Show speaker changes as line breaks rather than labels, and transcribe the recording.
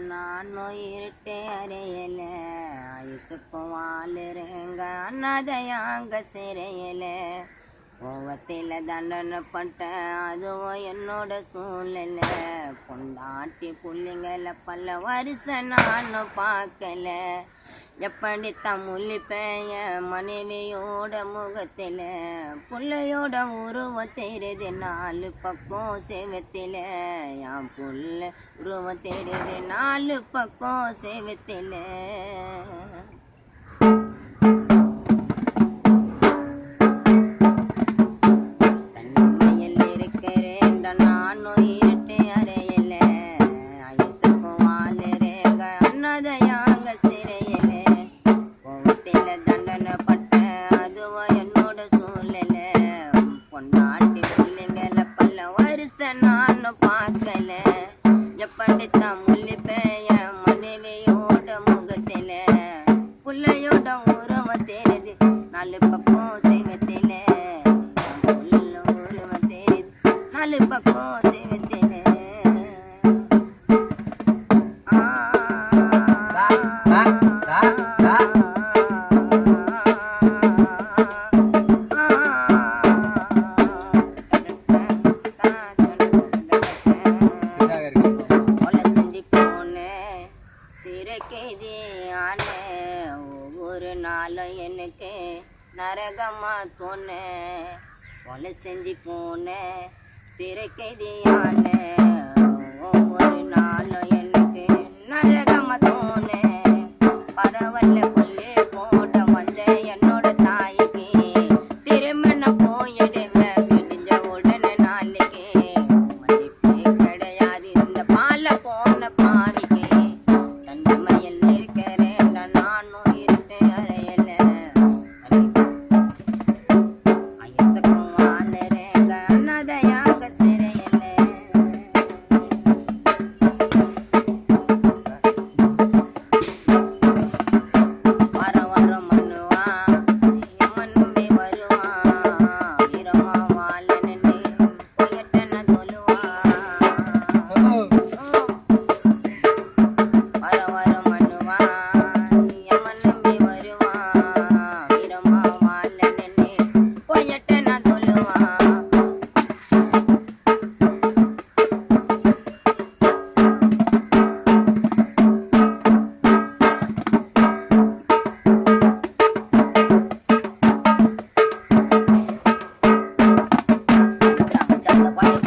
நானும் இருட்டே அறையல ஐசுக்கும் வாழுறேங்க அண்ணாதையாங்க சிறையல கோவத்தில் தண்டனைப்பட்ட அதுவும் என்னோட சூழ்நிலை பொண்டாட்டி புள்ளிங்களை பல வருஷம் நானும் பார்க்கல எப்படி முள்ளிப்பேய மனைவியோட முகத்தில் புள்ளையோட உருவம் தெரியுது நாலு பக்கம் சேவத்தில் என் புள்ள உருவம் தெரியுது நாலு பக்கம் சேவத்தில் தனிமையில் இருக்கிறேன் நானும் இருட்டே அறையல ஐசுக்கும் வாழுறேங்க அண்ணாதையாங்க சிறையில கோவத்தில் தண்டனைப்பட்ட அதுவும் என்னோட சூழ்நிலை பொண்டாட்டி பிள்ளைங்களை பல வருஷம் நானும் பார்க்கல எப்படி முள்ளிப்பேய மனைவியோட முகத்தில் புள்ளையோட உருவம் தெரியுது நாலு பக்கம் செய்வத்தில உருவம் தெரியுது நாலு பக்கம் செய்வத்தில ஒவ்வொரு நாளும் எனக்கு நரகமா தோண கொலை செஞ்சு போன சிறை கைதியான ஒவ்வொரு நாளும் எனக்கு நரகமா தோண பரவல்ல கொல்லி போட வந்த என்னோட தாய்க்கு திருமண போயிடுவேன் விடிஞ்ச உடனே நாளைக்கு மன்னிப்பே கிடையாது இந்த பால போன பாவிக்கு தன்மையில் இருக்கிறேன் நானும் இருட்டே அறையல ஐயசுக்கும் வாழுறேங்க அண்ணாதையாக சிறையல வாரம் வாரம் மண்ணுவா எம்மன் நம்பி வருவா வீரமா வாழ நின்று போயிட்டன தொழுவா வாரம் வாரம் மண்ணுவா எம்மன் நம்பி வருவா வீரமா வாழ நின்று போயிட்டன தொழுவா ராமச்சந்திர பாடி